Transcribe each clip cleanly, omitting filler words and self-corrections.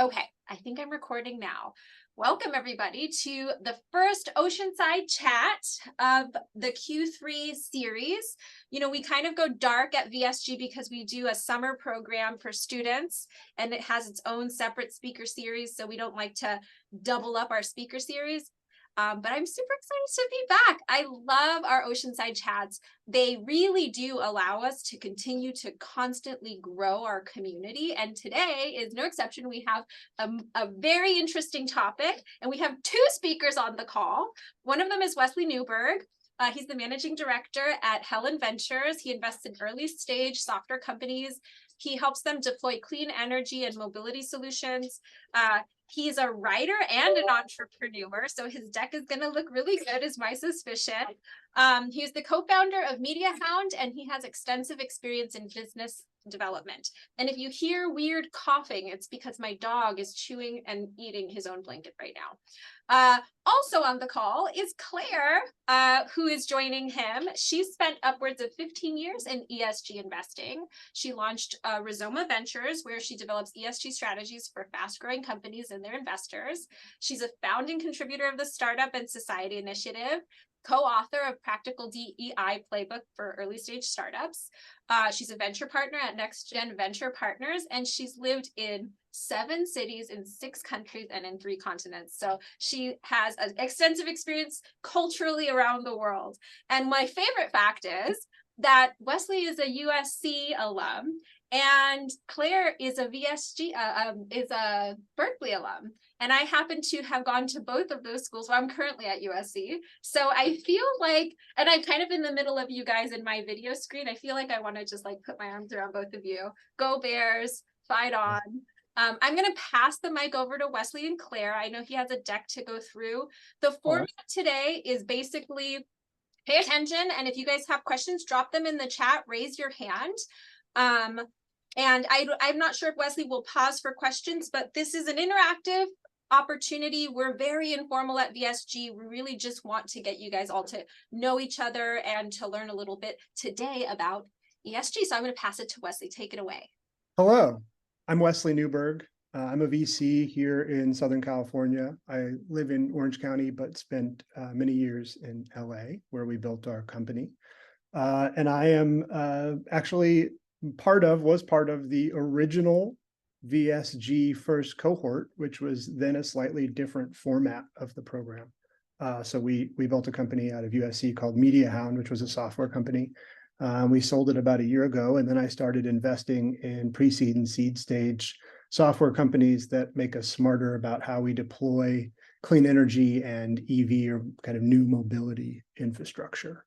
Okay, I think I'm recording now. Welcome everybody to the first Oceanside chat of the Q3 series. You know, we kind of go dark at VSG because we do a summer program for students and it has its own separate speaker series. So we don't like to double up our speaker series. But I'm super excited to be back. I love our Oceanside chats. They really do allow us to continue to constantly grow our community. And today is no exception. We have a very interesting topic, and we have two speakers on the call. One of them is Wesley Newburg. He's the managing director at Helene Ventures. He invests in early stage software companies. He helps them deploy clean energy and mobility solutions. He's a writer and an entrepreneur, so his deck is going to look really good, is my suspicion. He's the co-founder of MediaHound, and he has extensive experience in business development. And if you hear weird coughing, it's because my dog is chewing and eating his own blanket right now. Also on the call is Claire, who is joining him. She spent upwards of 15 years in ESG investing. She launched Rizoma Ventures, where she develops ESG strategies for fast-growing companies and their investors. She's a founding contributor of the Startup and Society Initiative, co-author of Practical DEI Playbook for Early Stage Startups. She's a venture partner at Next Gen Venture Partners, and she's lived in 7 cities in 6 countries and in 3 continents. So she has an extensive experience culturally around the world. And my favorite fact is that Wesley is a USC alum, and Claire is a VSG, is a Berkeley alum. And I happen to have gone to both of those schools. So I'm currently at USC. So I feel like, and I'm kind of in the middle of you guys in my video screen. I feel like I want to just like put my arms around both of you. Go Bears, fight on. I'm going to pass the mic over to Wesley and Claire. I know he has a deck to go through. The format today is basically pay attention. And if you guys have questions, drop them in the chat, raise your hand. And I'm not sure if Wesley will pause for questions, but this is an interactive opportunity. We're very informal at VSG. We really just want to get you guys all to know each other and to learn a little bit today about ESG. So I'm going to pass it to Wesley. Take it away. Hello, I'm Wesley Newburg. I'm a VC here in Southern California. I live in Orange County, but spent many years in LA, where we built our company. And I am actually was part of the original VSG first cohort, which was then a slightly different format of the program. So we built a company out of USC called MediaHound, which was a software company. We sold it about a year ago, and then I started investing in pre-seed and seed stage software companies that make us smarter about how we deploy clean energy and EV, or kind of new mobility infrastructure.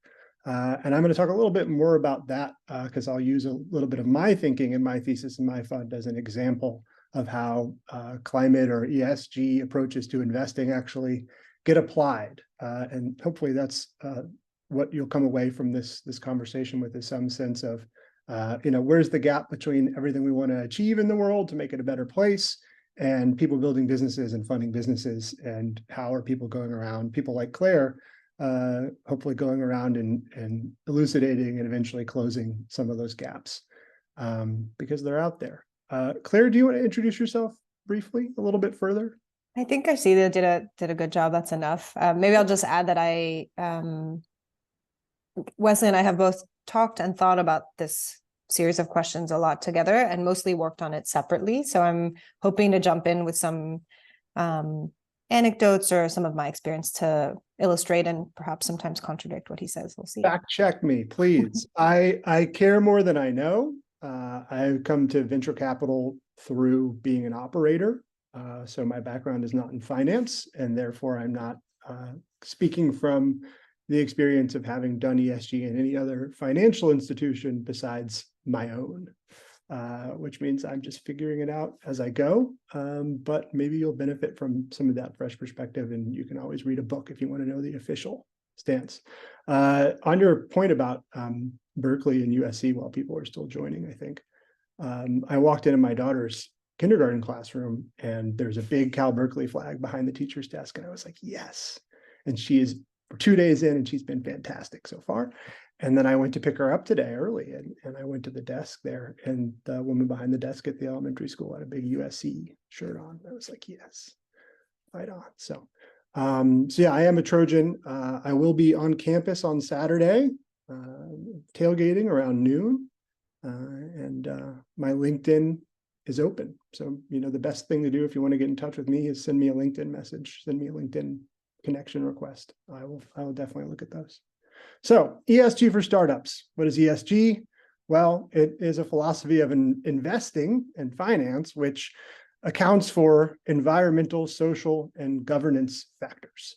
And I'm going to talk a little bit more about that because I'll use a little bit of my thinking and my thesis and my fund as an example of how climate or ESG approaches to investing actually get applied. And hopefully that's what you'll come away from this conversation with, is some sense of, where's the gap between everything we want to achieve in the world to make it a better place and people building businesses and funding businesses, and how are people going around, people like Claire, hopefully going around and elucidating and eventually closing some of those gaps because they're out there. Claire, do you want to introduce yourself briefly a little bit further? I think Arcida did a good job. That's enough. Maybe I'll just add that Wesley and I have both talked and thought about this series of questions a lot together and mostly worked on it separately. So I'm hoping to jump in with some anecdotes or some of my experience to illustrate and perhaps sometimes contradict what he says. We'll see. Fact check me, please. I care more than I know. I've come to venture capital through being an operator. So my background is not in finance, and therefore I'm not speaking from the experience of having done ESG in any other financial institution besides my own, which means I'm just figuring it out as I go. But maybe you'll benefit from some of that fresh perspective, and you can always read a book if you want to know the official stance. On your point about Berkeley and USC, while people are still joining, I think, I walked into my daughter's kindergarten classroom and there's a big Cal Berkeley flag behind the teacher's desk. And I was like, yes. And she is 2 days in and she's been fantastic so far. And then I went to pick her up today early, and I went to the desk there, and the woman behind the desk at the elementary school had a big USC shirt on. I was like, yes, right on. So yeah, I am a Trojan. I will be on campus on Saturday, tailgating around noon, and my LinkedIn is open. So, the best thing to do if you want to get in touch with me is send me a LinkedIn message, send me a LinkedIn connection request. I will definitely look at those. So ESG for startups. What is ESG? Well, it is a philosophy of investing and finance, which accounts for environmental, social, and governance factors.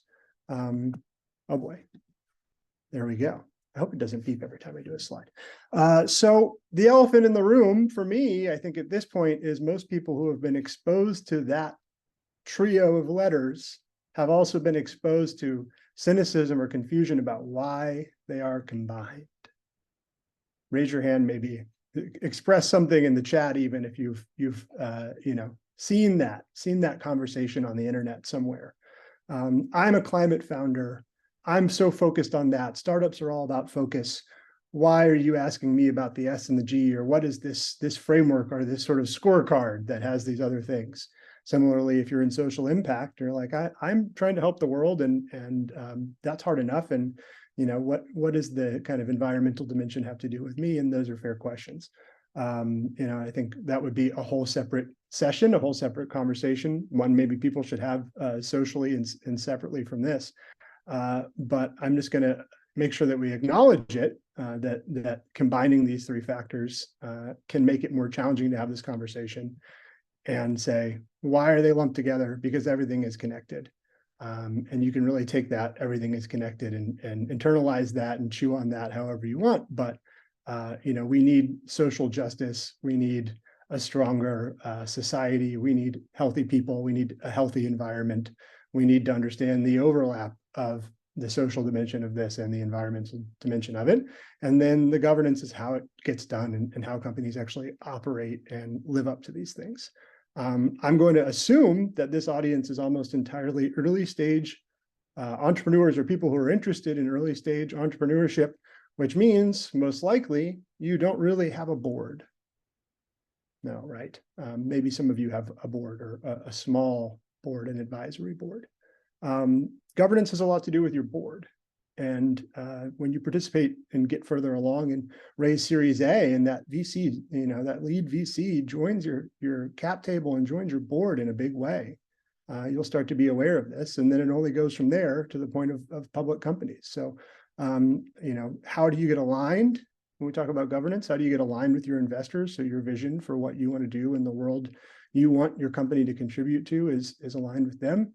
Oh boy, there we go. I hope it doesn't beep every time I do a slide. So the elephant in the room for me, I think at this point, is most people who have been exposed to that trio of letters have also been exposed to cynicism or confusion about why they are combined. Raise your hand, maybe express something in the chat, even if you've seen that conversation on the internet somewhere. I'm a climate founder. I'm so focused on that. Startups are all about focus. Why are you asking me about the S and the G, or what is this framework or this sort of scorecard that has these other things? Similarly, if you're in social impact, you're like, I'm trying to help the world, and that's hard enough. And what does the kind of environmental dimension have to do with me? And those are fair questions. I think that would be a whole separate session, a whole separate conversation. One maybe people should have socially and separately from this. But I'm just going to make sure that we acknowledge it, that combining these three factors can make it more challenging to have this conversation, and say, why are they lumped together? Because everything is connected. And you can really take that, everything is connected, and internalize that and chew on that however you want. But, we need social justice. We need a stronger society. We need healthy people. We need a healthy environment. We need to understand the overlap of the social dimension of this and the environmental dimension of it. And then the governance is how it gets done, and how companies actually operate and live up to these things. I'm going to assume that this audience is almost entirely early stage entrepreneurs, or people who are interested in early stage entrepreneurship, which means most likely you don't really have a board. No, right? Maybe some of you have a board, or a small board, an advisory board. Governance has a lot to do with your board. And when you participate and get further along and raise Series A, and that VC, that lead VC joins your cap table and joins your board in a big way, you'll start to be aware of this. And then it only goes from there to the point of public companies. So, how do you get aligned? When we talk about governance, how do you get aligned with your investors so your vision for what you want to do in the world you want your company to contribute to is aligned with them?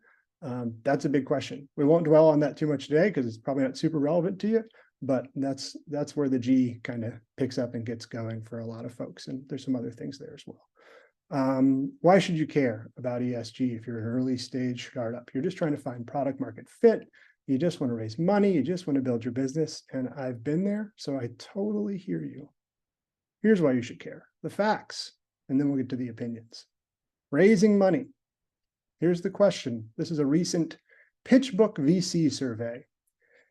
That's a big question. We won't dwell on that too much today because it's probably not super relevant to you, but that's where the G kind of picks up and gets going for a lot of folks. And there's some other things there as well. Why should you care about ESG if you're an early stage startup? You're just trying to find product market fit. You just want to raise money. You just want to build your business. And I've been there, so I totally hear you. Here's why you should care. The facts, and then we'll get to the opinions. Raising money. Here's the question. This is a recent PitchBook VC survey.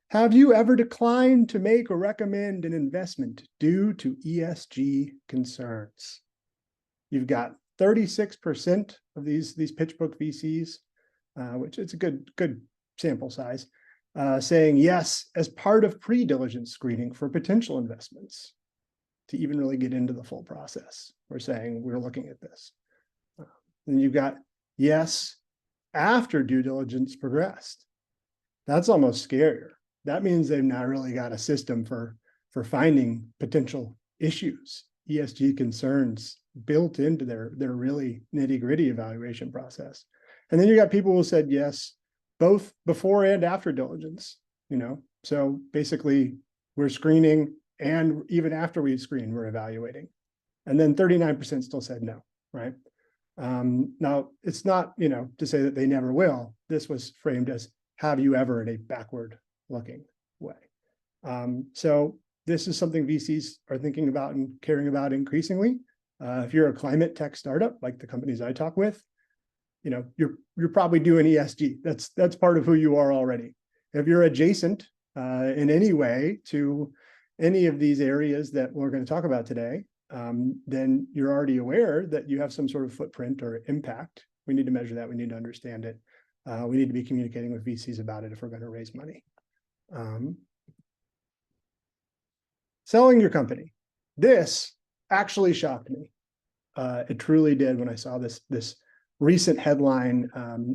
Have you ever declined to make or recommend an investment due to ESG concerns? You've got 36% of these PitchBook VCs, which is a good sample size, saying yes as part of pre-diligence screening for potential investments. To even really get into the full process, we're saying we're looking at this. Then you've got yes after due diligence progressed. That's almost scarier. That means they've not really got a system for finding potential issues, ESG concerns built into their really nitty-gritty evaluation process. And then you got people who said yes, both before and after diligence, So basically we're screening, and even after we screen, we're evaluating. And then 39% still said no, right? Now, it's not, to say that they never will. This was framed as, have you ever, in a backward-looking way. So this is something VCs are thinking about and caring about increasingly. If you're a climate tech startup, like the companies I talk with, you're probably doing ESG. That's part of who you are already. If you're adjacent in any way to any of these areas that we're going to talk about today, then you're already aware that you have some sort of footprint or impact. We need to measure that. We need to understand it. We need to be communicating with VCs about it if we're going to raise money. Selling your company. This actually shocked me. It truly did when I saw this recent headline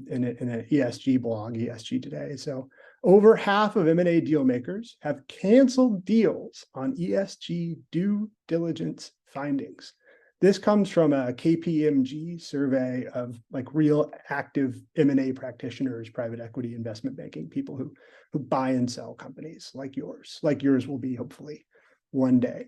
in an ESG blog, ESG Today. So over half of M&A deal makers have canceled deals on ESG due diligence findings. This comes from a KPMG survey of like real active M&A practitioners, private equity investment banking, people who buy and sell companies like yours will be hopefully one day.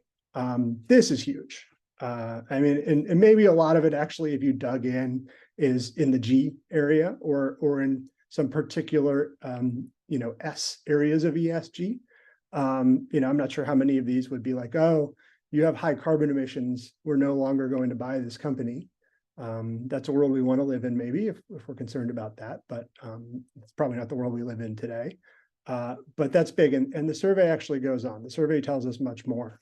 This is huge. I mean, and maybe a lot of it actually, if you dug in, is in the G area or in some particular, S areas of ESG. I'm not sure how many of these would be like, oh, you have high carbon emissions, we're no longer going to buy this company. That's a world we want to live in, maybe, if we're concerned about that, but it's probably not the world we live in today. But that's big, and the survey actually goes on. The survey tells us much more.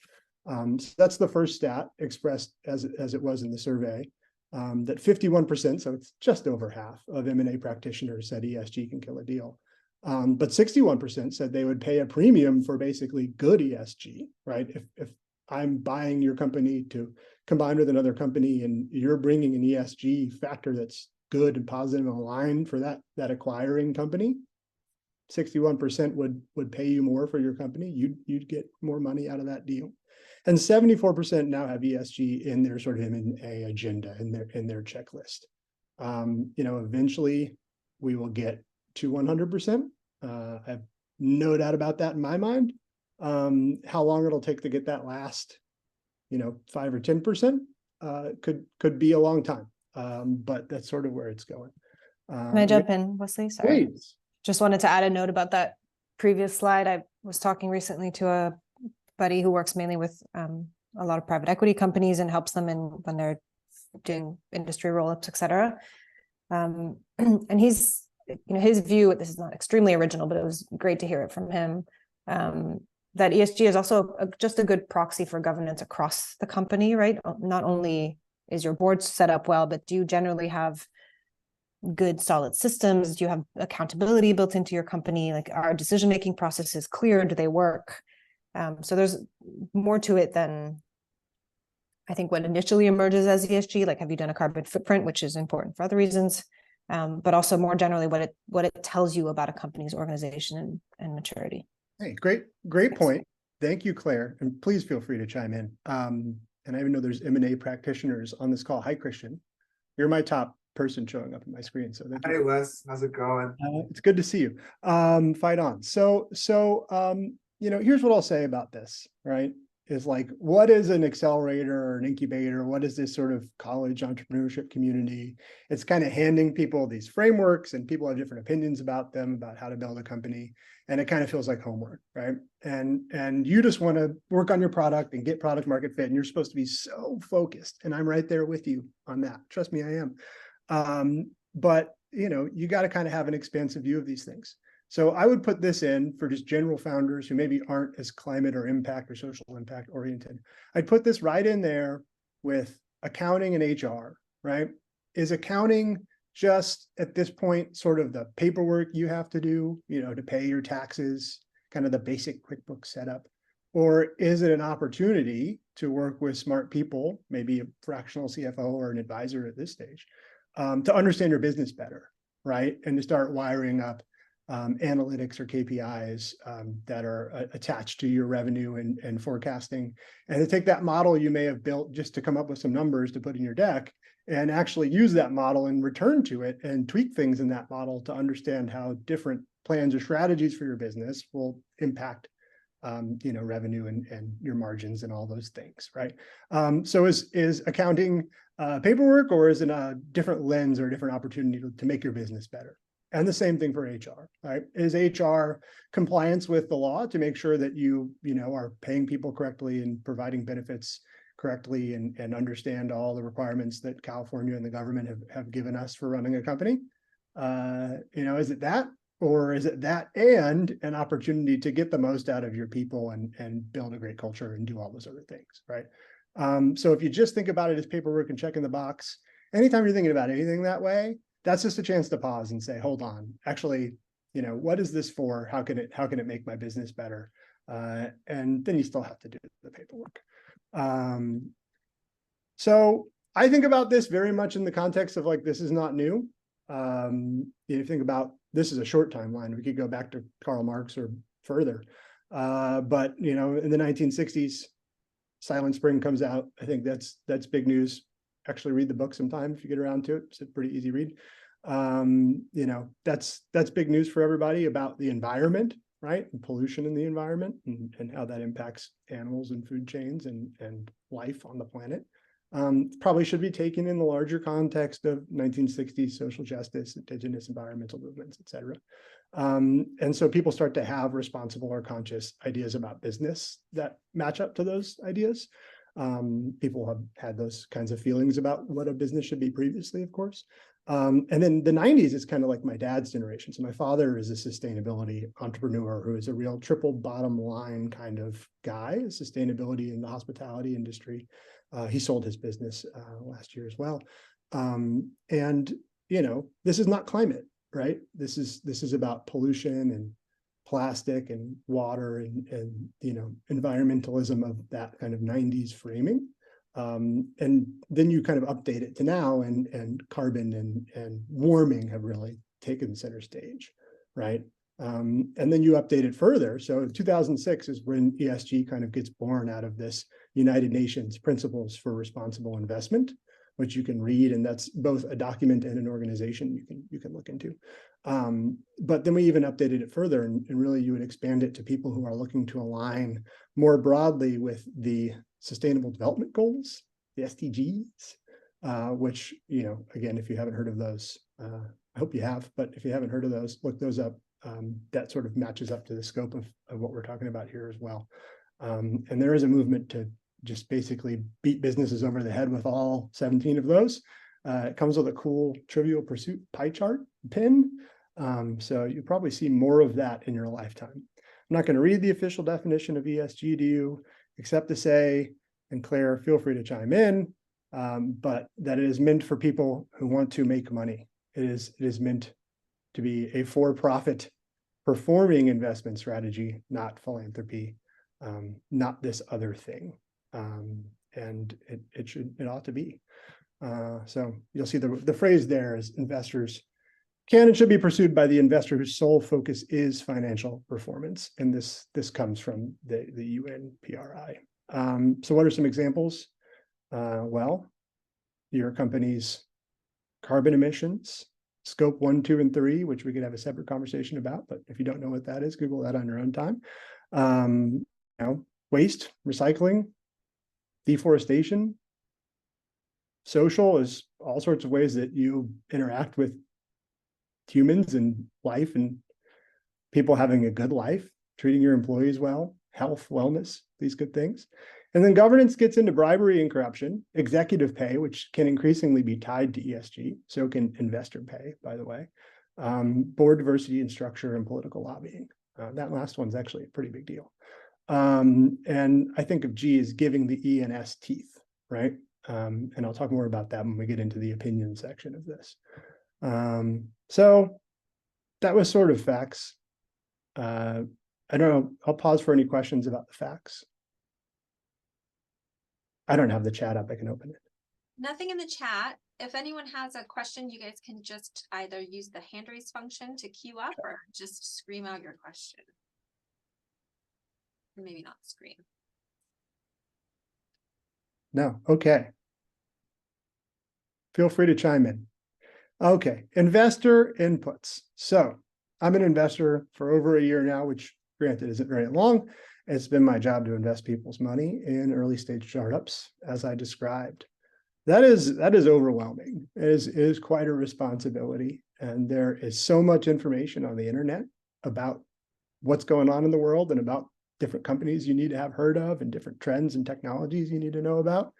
So that's the first stat expressed as it was in the survey, that 51%, so it's just over half of M&A practitioners said ESG can kill a deal. But 61% said they would pay a premium for basically good ESG, right? If I'm buying your company to combine with another company and you're bringing an ESG factor that's good and positive and aligned for that acquiring company, 61% would pay you more for your company. You'd get more money out of that deal. And 74% now have ESG in their sort of M&A agenda, in their checklist. Eventually we will get to 100%. I have no doubt about that in my mind. How long it'll take to get that last, 5 or 10% could be a long time. But that's sort of where it's going. Can I jump in, Wesley? Sorry. Please. Just wanted to add a note about that previous slide. I was talking recently to a buddy who works mainly with a lot of private equity companies and helps them when they're doing industry roll-ups, et cetera. And he's, his view, this is not extremely original, but it was great to hear it from him, that ESG is also just a good proxy for governance across the company, right? Not only is your board set up well, but do you generally have good solid systems? Do you have accountability built into your company? Like, are decision-making processes clear? Do they work? So there's more to it than I think what initially emerges as ESG, like have you done a carbon footprint, which is important for other reasons, but also more generally what it tells you about a company's organization and maturity. Hey, great point. Thank you, Claire, and please feel free to chime in. And I even know there's M&A practitioners on this call. Hi, Christian. You're my top person showing up on my screen. So thank you. Hey, Wes, how's it going? It's good to see you. Fight on. So here's what I'll say about this, right? Is like, what is an accelerator or an incubator? What is this sort of college entrepreneurship community? It's kind of handing people these frameworks, and people have different opinions about them, about how to build a company. And it kind of feels like homework, right? And you just want to work on your product and get product market fit. And you're supposed to be so focused. And I'm right there with you on that. Trust me, I am. But you got to kind of have an expansive view of these things. So I would put this in for just general founders who maybe aren't as climate or impact or social impact oriented. I'd put this right in there with accounting and HR, right? Is accounting just at this point sort of the paperwork you have to do, to pay your taxes, kind of the basic QuickBooks setup? Or is it an opportunity to work with smart people, maybe a fractional CFO or an advisor at this stage, to understand your business better, right? And to start wiring up analytics or KPIs that are attached to your revenue and forecasting, and to take that model you may have built just to come up with some numbers to put in your deck and actually use that model and return to it and tweak things in that model to understand how different plans or strategies for your business will impact revenue and your margins and all those things, right? So is accounting paperwork, or is it a different lens or a different opportunity to make your business better? And the same thing for HR, right? Is HR compliance with the law to make sure that you are paying people correctly and providing benefits correctly and understand all the requirements that California and the government have given us for running a company? Is it that? Or is it that and an opportunity to get the most out of your people and build a great culture and do all those other things, right? So if you just think about it as paperwork and checking the box, anytime you're thinking about anything that way, that's just a chance to pause and say, hold on, actually, what is this for? How can it make my business better? And then you still have to do the paperwork. So I think about this very much in the context of like, this is not new. You think about, this is a short timeline. We could go back to Karl Marx or further. But in the 1960s, Silent Spring comes out. I think that's big news. Actually read the book sometime if you get around to it. It's a pretty easy read. That's big news for everybody about the environment, right? And pollution in the environment and how that impacts animals and food chains and life on the planet. Probably should be taken in the larger context of 1960s social justice, indigenous environmental movements, et cetera. And so people start to have responsible or conscious ideas about business that match up to those ideas. People have had those kinds of feelings about what a business should be previously, of course. And then the 90s is kind of like my dad's generation. So my father is a sustainability entrepreneur who is a real triple bottom line kind of guy, sustainability in the hospitality industry. He sold his business last year as well. And this is not climate, right? This is about pollution and plastic and water and environmentalism of that kind of 90s framing. And then you kind of update it to now, and carbon and warming have really taken center stage, right? And then you update it further. So 2006 is when ESG kind of gets born out of this United Nations Principles for Responsible Investment, which you can read, and that's both a document and an organization you can look into. But then we even updated it further, and really you would expand it to people who are looking to align more broadly with the Sustainable Development Goals, the SDGs, which, again, if you haven't heard of those, I hope you have, but if you haven't heard of those, look those up. That sort of matches up to the scope of what we're talking about here as well. And there is a movement to just basically beat businesses over the head with all 17 of those. It comes with a cool Trivial Pursuit pie chart pin. So you probably see more of that in your lifetime. I'm not going to read the official definition of ESG to you, except to say, and Claire, feel free to chime in, but that it is meant for people who want to make money. It is meant to be a for-profit performing investment strategy, not philanthropy, not this other thing. And it ought to be. So you'll see the phrase there is investors can and should be pursued by the investor whose sole focus is financial performance. And this comes from the UNPRI. So what are some examples? Well, your company's carbon emissions, scope 1, 2, and 3, which we could have a separate conversation about, but if you don't know what that is, Google that on your own time. Waste, recycling, deforestation. Social is all sorts of ways that you interact with humans and life and people having a good life, treating your employees well, health, wellness, these good things. And then governance gets into bribery and corruption, executive pay, which can increasingly be tied to ESG. So can investor pay, by the way, board diversity and structure, and political lobbying. That last one's actually a pretty big deal. And I think of G as giving the E and S teeth, right? And I'll talk more about that when we get into the opinion section of this. So that was sort of facts. I don't know, I'll pause for any questions about the facts. I don't have the chat up, I can open it. Nothing in the chat. If anyone has a question, you guys can just either use the hand raise function to queue up or just scream out your question. Maybe not scream. No, okay. Feel free to chime in. Okay, investor inputs. So I'm an investor for over a year now, which granted isn't very long. It's been my job to invest people's money in early stage startups, as I described. That is overwhelming. It is quite a responsibility. And there is so much information on the internet about what's going on in the world and about different companies you need to have heard of and different trends and technologies you need to know about.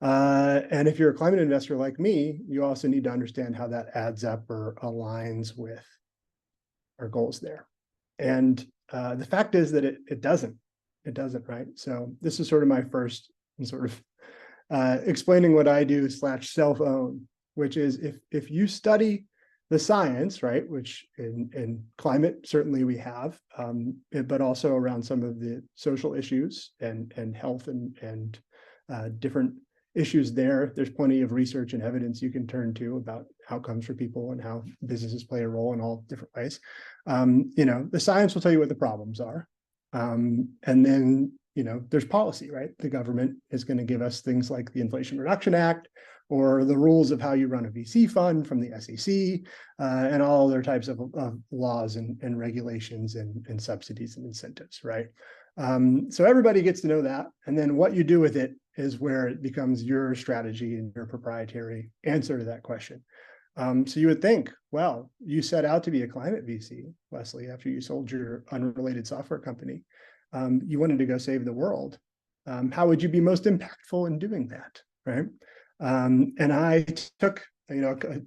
And if you're a climate investor like me, you also need to understand how that adds up or aligns with our goals there. And the fact is that it doesn't, right? So this is sort of my first sort of explaining what I do / self-own, which is if you study the science, right, which in climate, certainly we have, but also around some of the social issues and health and different issues there. There's plenty of research and evidence you can turn to about outcomes for people and how businesses play a role in all different ways. The science will tell you what the problems are. And then, there's policy, right? The government is going to give us things like the Inflation Reduction Act or the rules of how you run a VC fund from the SEC and all other types of laws and regulations and subsidies and incentives, right? So everybody gets to know that. And then what you do with it is where it becomes your strategy and your proprietary answer to that question. So you would think, well, you set out to be a climate VC, Wesley, after you sold your unrelated software company. You wanted to go save the world. How would you be most impactful in doing that, right? And I took,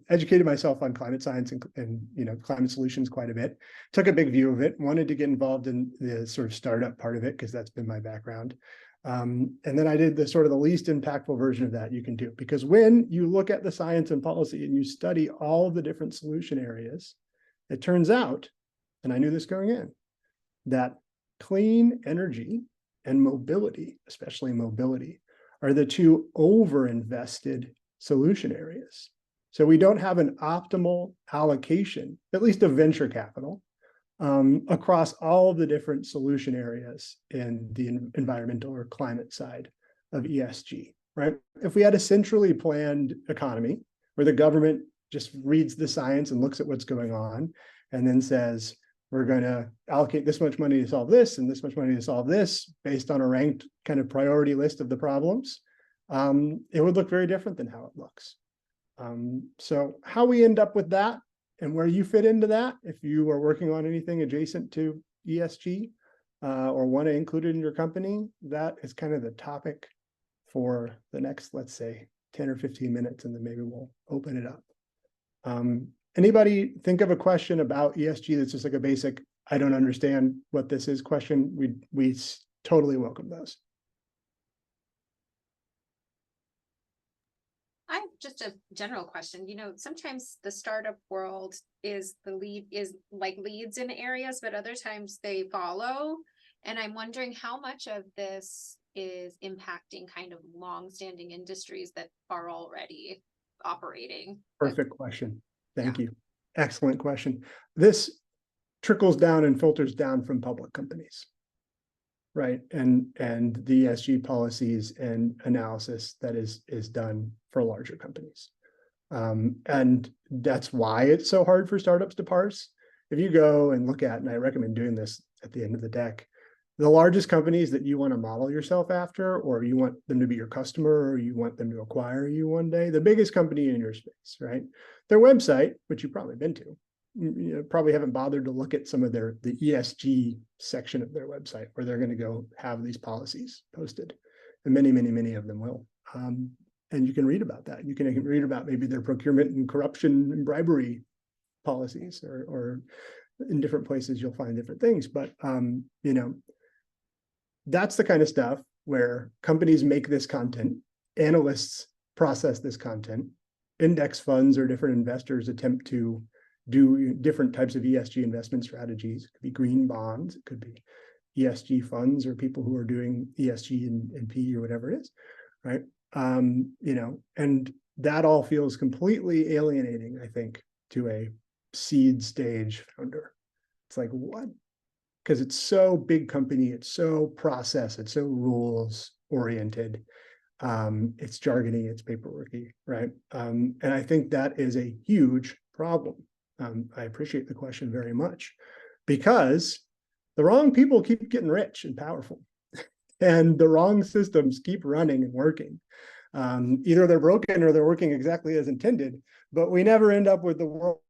educated myself on climate science and climate solutions quite a bit, took a big view of it, wanted to get involved in the sort of startup part of it because that's been my background. And then I did the sort of the least impactful version of that you can do, because when you look at the science and policy and you study all of the different solution areas, it turns out, and I knew this going in, that clean energy and mobility, especially mobility, are the two over-invested solution areas. So we don't have an optimal allocation, at least of venture capital, across all of the different solution areas in the environmental or climate side of ESG, right? If we had a centrally planned economy where the government just reads the science and looks at what's going on and then says, we're going to allocate this much money to solve this and this much money to solve this based on a ranked kind of priority list of the problems, it would look very different than how it looks. So how we end up with that and where you fit into that, if you are working on anything adjacent to ESG or want to include it in your company, that is kind of the topic for the next, let's say, 10 or 15 minutes, and then maybe we'll open it up. Anybody think of a question about ESG that's just like a basic, I don't understand what this is question? We totally welcome those. I have just a general question. Sometimes the startup world is leads in areas, but other times they follow. And I'm wondering how much of this is impacting kind of long-standing industries that are already operating. Perfect question. Thank you. Excellent question. This trickles down and filters down from public companies, right? And the ESG policies and analysis that is done for larger companies. And that's why it's so hard for startups to parse. If you go and look at, and I recommend doing this at the end of the deck, the largest companies that you want to model yourself after, or you want them to be your customer, or you want them to acquire you one day, the biggest company in your space, right? Their website, which you've probably been to, you probably haven't bothered to look at some of the ESG section of their website where they're going to go have these policies posted. And many, many, many of them will. And you can read about that. You can read about maybe their procurement and corruption and bribery policies, or in different places you'll find different things. But, that's the kind of stuff where companies make this content, analysts process this content, index funds or different investors attempt to do different types of ESG investment strategies. It could be green bonds, it could be ESG funds, or people who are doing ESG and P or whatever it is, right? And that all feels completely alienating, I think, to a seed stage founder. It's like, what? Because it's so big company, it's so process, it's so rules oriented, it's jargony, it's paperworky, right? And I think that is a huge problem. I appreciate the question very much, because the wrong people keep getting rich and powerful, and the wrong systems keep running and working. Either they're broken or they're working exactly as intended, but we never end up with the world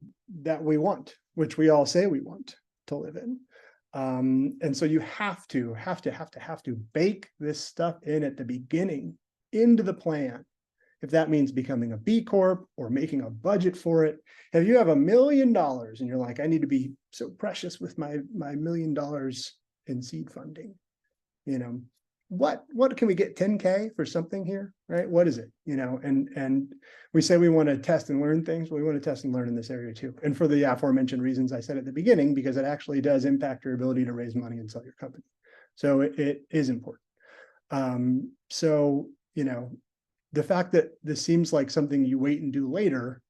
that we want, which we all say we want to live in. And so you have to bake this stuff in at the beginning into the plan, if that means becoming a B Corp or making a budget for it. If you have $1 million and you're like, I need to be so precious with my $1 million in seed funding, you know, what can we get 10K for something here, right? What is it, you know? And we say we want to test and learn things. Well, we want to test and learn in this area too. And for the aforementioned reasons I said at the beginning, because it actually does impact your ability to raise money and sell your company. So it is important. So, you know, the fact that this seems like something you wait and do later,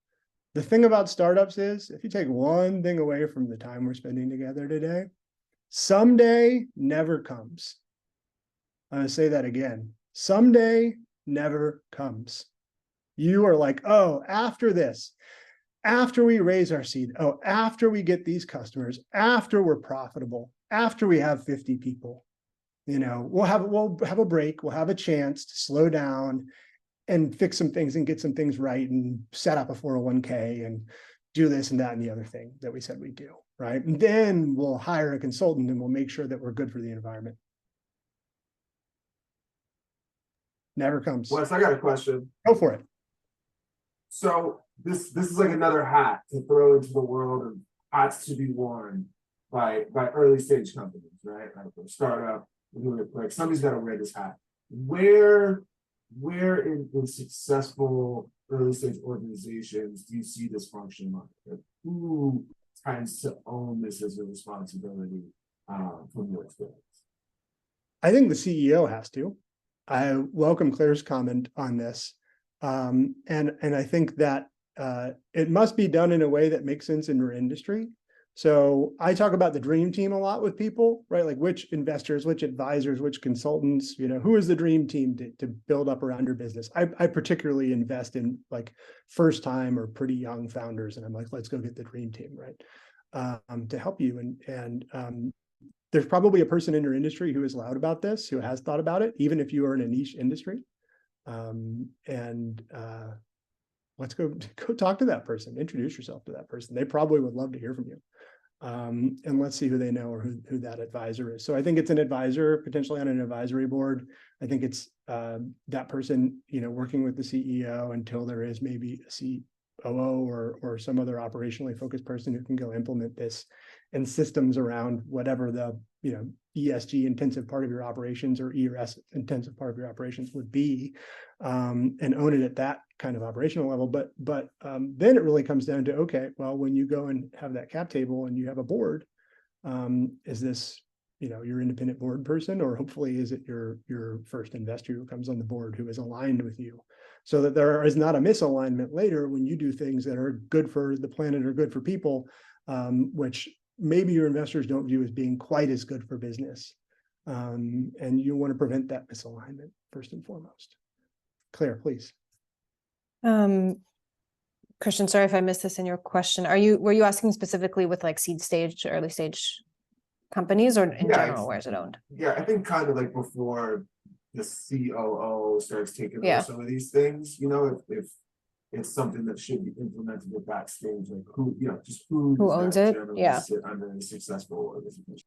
the thing about startups is if you take one thing away from the time we're spending together today, someday never comes. I'm going to say that again. Someday never comes. You are like, oh, after this, after we raise our seed, oh, after we get these customers, after we're profitable, after we have 50 people, you know, we'll have a break, we'll have a chance to slow down and fix some things and get some things right and set up a 401k and do this and that and the other thing that we said we'd do, right? And then we'll hire a consultant and we'll make sure that we're good for the environment. Never comes. Wes, I got a question. Go for it. So this is like another hat to throw into the world of hats to be worn by early stage companies, right? Like a startup, like somebody's got to wear this hat. Where in successful early stage organizations do you see this function like? Who tends to own this as a responsibility from your experience? I think the CEO has to. I welcome Claire's comment on this. And I think that it must be done in a way that makes sense in your industry. So I talk about the dream team a lot with people, right? Like which investors, which advisors, which consultants, you know, who is the dream team to build up around your business? I particularly invest in like first time or pretty young founders. And I'm like, let's go get the dream team, right? To help you. And there's probably a person in your industry who is loud about this, who has thought about it, even if you are in a niche industry. Let's go talk to that person, introduce yourself to that person. They probably would love to hear from you. And let's see who they know or who that advisor is. So I think it's an advisor, potentially on an advisory board. I think it's that person, you know, working with the CEO until there is maybe a COO or some other operationally focused person who can go implement this and systems around whatever the, you know, ESG intensive part of your operations or ERS intensive part of your operations would be, and own it at that kind of operational level. But then it really comes down to, okay, well, when you go and have that cap table and you have a board, is this, you know, your independent board person, or hopefully is it your first investor who comes on the board who is aligned with you, so that there is not a misalignment later when you do things that are good for the planet or good for people, which maybe your investors don't view as being quite as good for business. And you want to prevent that misalignment first and foremost. Claire, please. Christian, sorry if I missed this in your question. Were you asking specifically with like seed stage, early stage companies, or in general, where is it owned? Yeah, I think kind of like before the COO starts taking over some of these things, you know, if it's something that should be implemented at that stage, like who, you know, just who owns it? Yeah. Sit under a successful organization.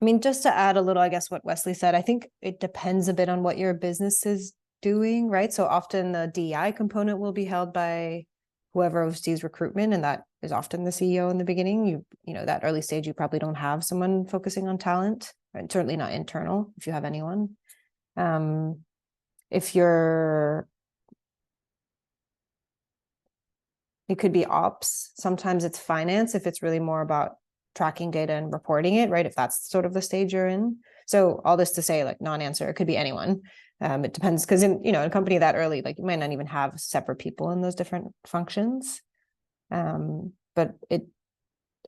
I mean, just to add a little, I guess what Wesley said, I think it depends a bit on what your business is doing, right? So often the DEI component will be held by whoever oversees recruitment, and that is often the CEO in the beginning. You know, that early stage, you probably don't have someone focusing on talent, and certainly not internal if you have anyone. It could be ops. Sometimes it's finance if it's really more about tracking data and reporting it, right? If that's sort of the stage you're in. So all this to say, like, non-answer, it could be anyone. It depends, because in a company that early, like, you might not even have separate people in those different functions. But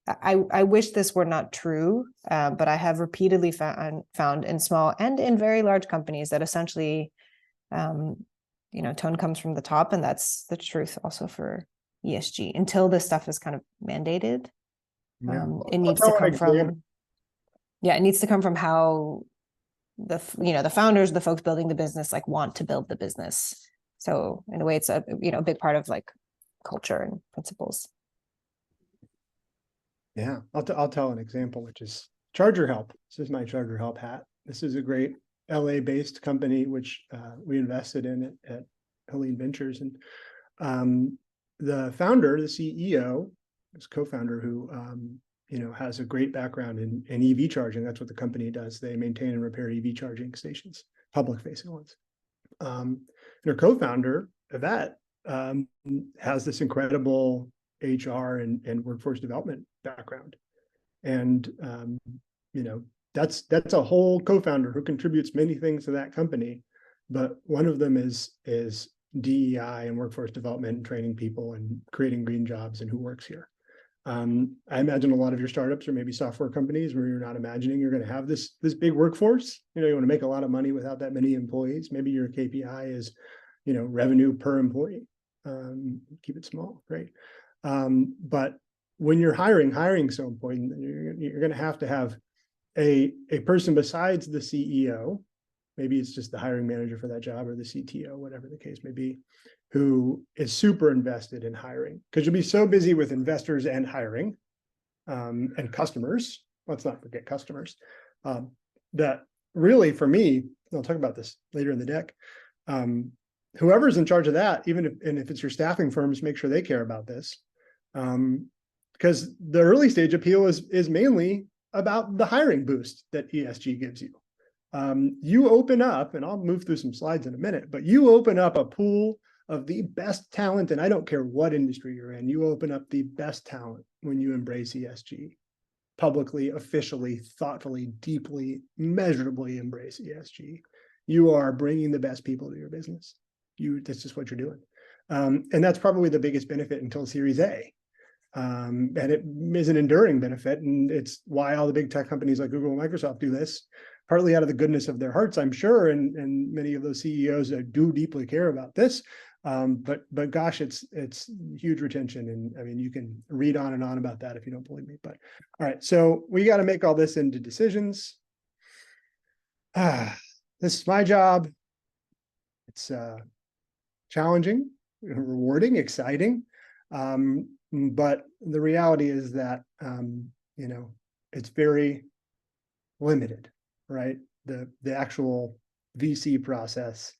I wish this were not true, but I have repeatedly found in small and in very large companies that essentially, tone comes from the top, and that's the truth also for ESG. Until this stuff is kind of mandated, it needs to come from. Yeah, it needs to come from how the founders, the folks building the business, like, want to build the business. So in a way, it's a big part of like culture and principles. Yeah, I'll tell an example, which is Charger Help. This is my Charger Help hat. This is a great LA-based company, which we invested in at Helene Ventures. And the founder, the CEO, his co-founder, who has a great background in EV charging. That's what the company does. They maintain and repair EV charging stations, public-facing ones. And her co-founder, Yvette, has this incredible HR and workforce development background. And that's a whole co-founder who contributes many things to that company. But one of them is DEI and workforce development and training people and creating green jobs and who works here. I imagine a lot of your startups or maybe software companies where you're not imagining you're going to have this big workforce. You want to make a lot of money without that many employees. Maybe your KPI is, revenue per employee. Keep it small, right? But when you're hiring so important, you're going to have a person besides the CEO. Maybe it's just the hiring manager for that job or the CTO, whatever the case may be, who is super invested in hiring, because you'll be so busy with investors and hiring and customers. Let's not forget customers. That really, for me, I'll talk about this later in the deck. Whoever's in charge of that, if it's your staffing firms, make sure they care about this, because the early stage appeal is mainly about the hiring boost that ESG gives you. You open up, and I'll move through some slides in a minute, but you open up a pool of the best talent, and I don't care what industry you're in, you open up the best talent when you embrace ESG. Publicly, officially, thoughtfully, deeply, measurably embrace ESG. You are bringing the best people to your business. That's just what you're doing. And that's probably the biggest benefit until Series A. And it is an enduring benefit, and it's why all the big tech companies like Google and Microsoft do this, partly out of the goodness of their hearts, I'm sure, and many of those CEOs do deeply care about this. But gosh, it's huge retention, and I mean, you can read on and on about that if you don't believe me. But all right, so we got to make all this into decisions. This is my job. It's challenging, rewarding, exciting. But the reality is that, it's very limited, right? The actual VC process,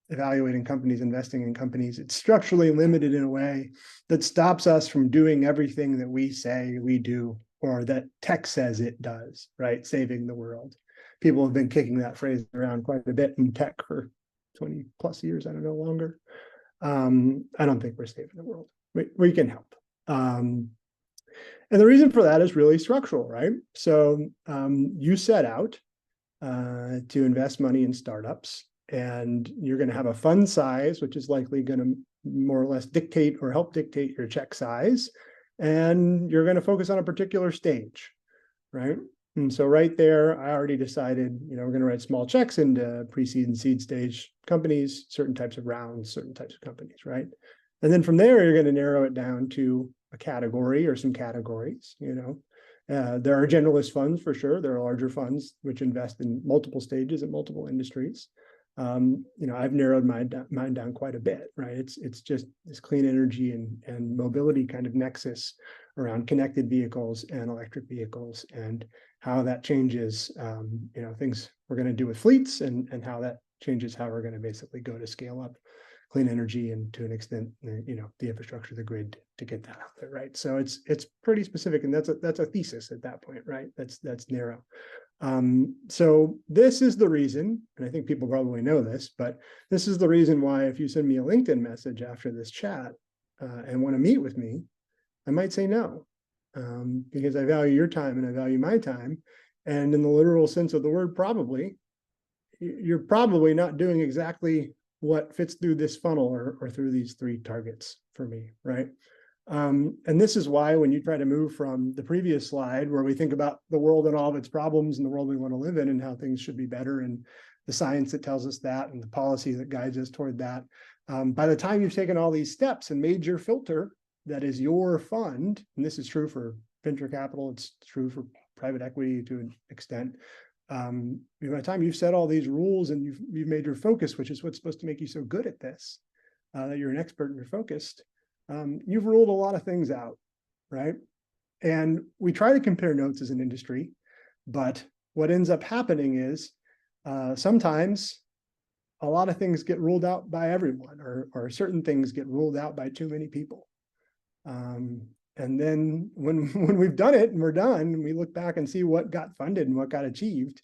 evaluating companies, investing in companies, it's structurally limited in a way that stops us from doing everything that we say we do, or that tech says it does, right? Saving the world. People have been kicking that phrase around quite a bit in tech for 20 plus years, I don't know, longer. I don't think we're saving the world. We can help. And the reason for that is really structural, right? So you set out to invest money in startups, and you're going to have a fund size, which is likely going to more or less dictate or help dictate your check size. And you're going to focus on a particular stage, right? And so right there, I already decided, we're going to write small checks into pre-seed and seed stage companies, certain types of rounds, certain types of companies, right? And then from there, you're going to narrow it down to a category or some categories. There are generalist funds for sure. There are larger funds which invest in multiple stages and multiple industries. I've narrowed mine down quite a bit, right? It's just this clean energy and mobility kind of nexus around connected vehicles and electric vehicles, and how that changes, things we're going to do with fleets, and how that changes how we're going to basically go to scale up clean energy, and to an extent, the infrastructure, the grid, to get that out there, right? So it's pretty specific, and that's a thesis at that point, right? That's narrow. So this is the reason, and I think people probably know this, but this is the reason why if you send me a LinkedIn message after this chat and want to meet with me, I might say no, because I value your time and I value my time. And in the literal sense of the word, probably, you're probably not doing exactly what fits through this funnel or through these three targets for me, right? And this is why when you try to move from the previous slide, where we think about the world and all of its problems and the world we want to live in and how things should be better, and the science that tells us that, and the policy that guides us toward that, by the time you've taken all these steps and made your filter, that is your fund, and this is true for venture capital, it's true for private equity to an extent. By the time you've set all these rules and you've made your focus, which is what's supposed to make you so good at this, that you're an expert and you're focused, you've ruled a lot of things out, right? And we try to compare notes as an industry, but what ends up happening is sometimes a lot of things get ruled out by everyone, or certain things get ruled out by too many people. And then when we've done it and we're done, we look back and see what got funded and what got achieved.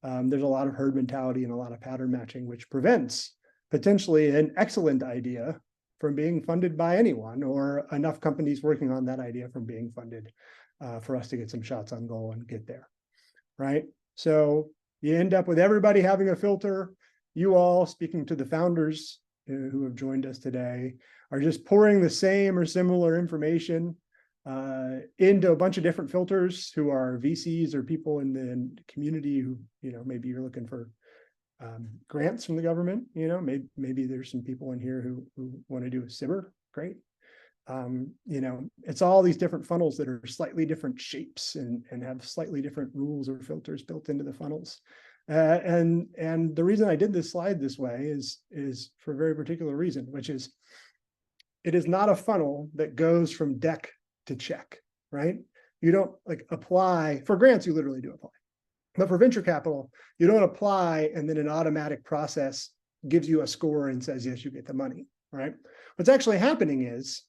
There's a lot of herd mentality and a lot of pattern matching, which prevents potentially an excellent idea from being funded by anyone, or enough companies working on that idea from being funded for us to get some shots on goal and get there, right? So you end up with everybody having a filter. You all, speaking to the founders who have joined us today, are just pouring the same or similar information into a bunch of different filters, who are VCs or people in the community who, maybe you're looking for grants from the government. Maybe there's some people in here who want to do a SIBR. Great. It's all these different funnels that are slightly different shapes and have slightly different rules or filters built into the funnels. And the reason I did this slide this way is for a very particular reason, which is it is not a funnel that goes from deck to check, right? You don't apply for grants, you literally do apply. But for venture capital, you don't apply and then an automatic process gives you a score and says, yes, you get the money, right? What's actually happening is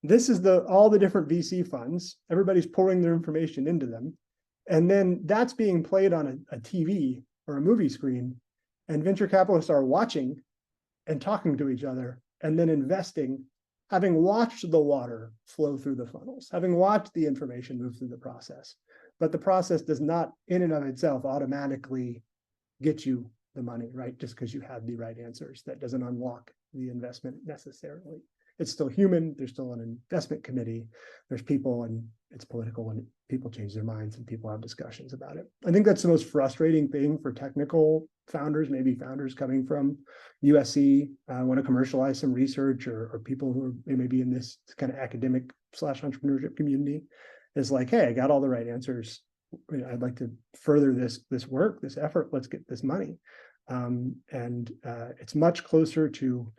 this is all the different VC funds, everybody's pouring their information into them. And then that's being played on a TV or a movie screen, and venture capitalists are watching and talking to each other and then investing, having watched the water flow through the funnels, having watched the information move through the process. But the process does not in and of itself automatically get you the money, right? Just because you have the right answers. That doesn't unlock the investment necessarily. It's still human. There's still an investment committee. There's people, and it's political, and people change their minds and people have discussions about it. I think that's the most frustrating thing for technical founders, maybe founders coming from USC, want to commercialize some research, or people who are maybe in this kind of academic / entrepreneurship community, is like, hey, I got all the right answers. I'd like to further this work, this effort. Let's get this money. It's much closer to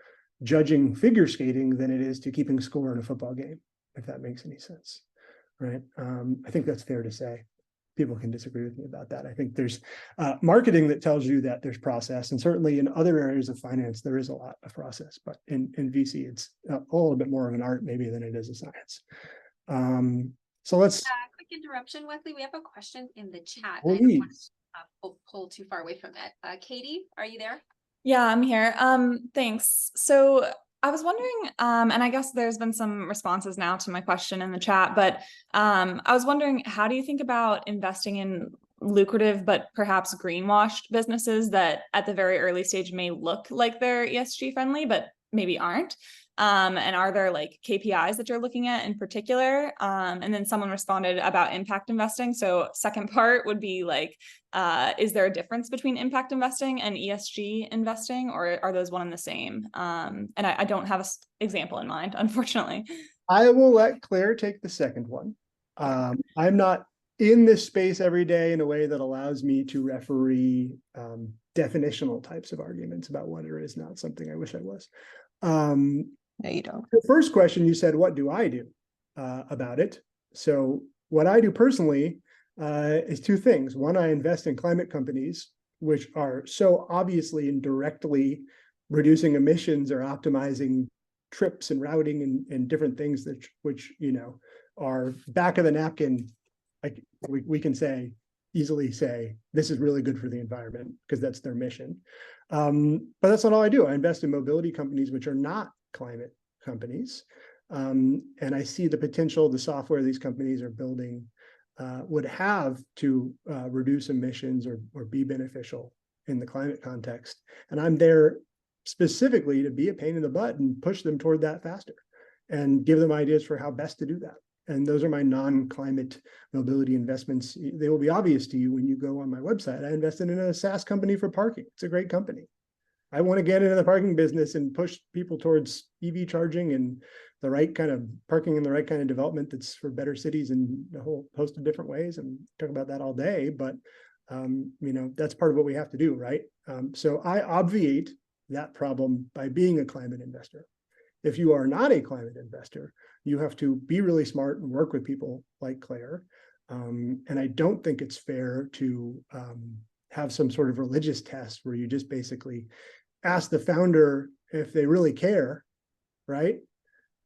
judging figure skating than it is to keeping score in a football game, if that makes any sense, right? I think that's fair to say. People can disagree with me about that. I think there's marketing that tells you that there's process, and certainly in other areas of finance, there is a lot of process, but in VC, it's a little bit more of an art maybe than it is a science. So let's quick interruption, Wesley. We have a question in the chat. please. I don't want to pull too far away from it. Katie, are you there? Yeah, I'm here. Thanks. So I was wondering, and I guess there's been some responses now to my question in the chat, but I was wondering, how do you think about investing in lucrative but perhaps greenwashed businesses that at the very early stage may look like they're ESG friendly, but maybe aren't? And are there KPIs that you're looking at in particular? And then someone responded about impact investing. So second part would be is there a difference between impact investing and ESG investing, or are those one and the same? And I don't have an example in mind, unfortunately. I will let Claire take the second one. I'm not in this space every day in a way that allows me to referee definitional types of arguments about what it is not something I wish I was. No, you don't. The first question you said, what do I do about it? So what I do personally is two things. One, I invest in climate companies, which are so obviously and directly reducing emissions or optimizing trips and routing and different things which are back of the napkin. We can easily say this is really good for the environment because that's their mission. But that's not all I do. I invest in mobility companies which are not climate companies. And I see the potential the software these companies are building would have to reduce emissions or be beneficial in the climate context. And I'm there specifically to be a pain in the butt and push them toward that faster and give them ideas for how best to do that. And those are my non-climate mobility investments. They will be obvious to you when you go on my website. I invested in a SaaS company for parking. It's a great company. I want to get into the parking business and push people towards EV charging and the right kind of parking and the right kind of development that's for better cities in a whole host of different ways. And talk about that all day, but that's part of what we have to do, right? So I obviate that problem by being a climate investor. If you are not a climate investor, you have to be really smart and work with people like Claire. And I don't think it's fair to have some sort of religious test where you just basically ask the founder if they really care, right?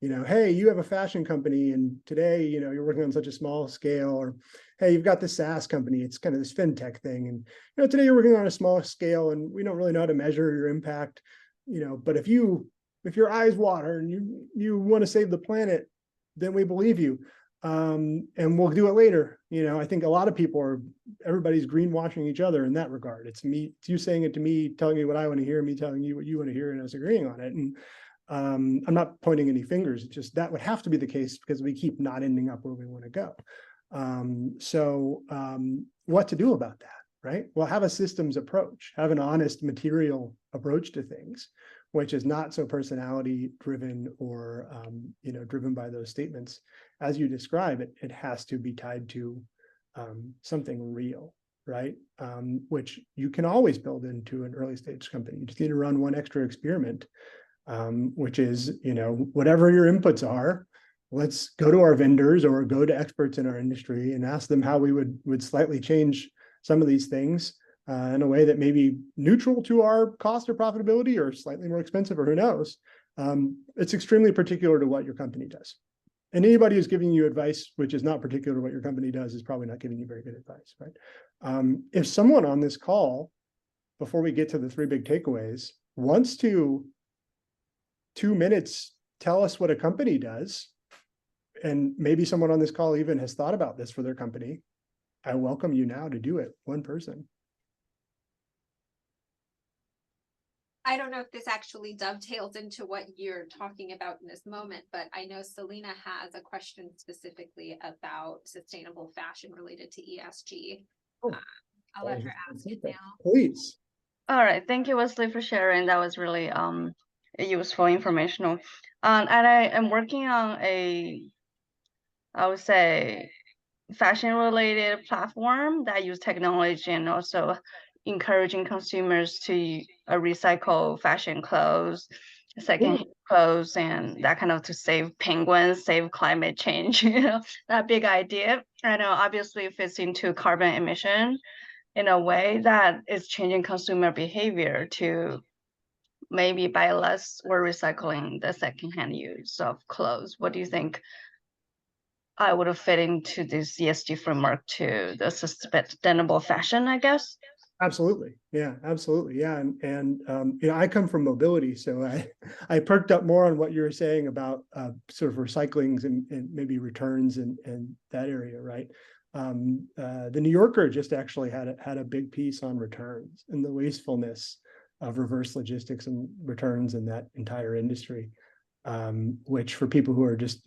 You know, hey, you have a fashion company and today, you know, you're working on such a small scale, or hey, you've got this SaaS company, it's kind of this fintech thing. And, you know, today you're working on a small scale and we don't really know how to measure your impact, you know, but if your eyes water and you want to save the planet, then we believe you. And we'll do it later. You know, I think a lot of people everybody's greenwashing each other in that regard. It's you saying it to me, telling me what I want to hear, me telling you what you want to hear, and us agreeing on it. And I'm not pointing any fingers. It's just that would have to be the case because we keep not ending up where we want to go. What to do about that, right? Well, have a systems approach, have an honest material approach to things, which is not so personality driven or, driven by those statements. As you describe it, it has to be tied to something real, right? Which you can always build into an early stage company. You just need to run one extra experiment, which is, whatever your inputs are, let's go to our vendors or go to experts in our industry and ask them how we would slightly change some of these things in a way that may be neutral to our cost or profitability or slightly more expensive, or who knows. It's extremely particular to what your company does. And anybody who's giving you advice, which is not particular to what your company does, is probably not giving you very good advice, right? If someone on this call, before we get to the 3 big takeaways, wants to 2 minutes tell us what a company does, and maybe someone on this call even has thought about this for their company, I welcome you now to do it, one person. I don't know if this actually dovetails into what you're talking about in this moment, but I know Selena has a question specifically about sustainable fashion related to ESG. Oh, I'll let her ask it now. Please. All right, thank you, Wesley, for sharing. That was really useful, informational. And I am working on I would say, fashion-related platform that use technology and also encouraging consumers to recycle fashion clothes, secondhand clothes, and that kind of to save penguins, save climate change. That big idea. I know obviously it fits into carbon emission in a way that is changing consumer behavior to maybe buy less or recycling the secondhand use of clothes. What do you think I would have fit into this ESG framework to the sustainable fashion, I guess? Absolutely. Yeah, absolutely. Yeah. And I come from mobility, so I perked up more on what you were saying about sort of recyclings and maybe returns and that area, right? The New Yorker just actually had a big piece on returns and the wastefulness of reverse logistics and returns in that entire industry, which for people who are just,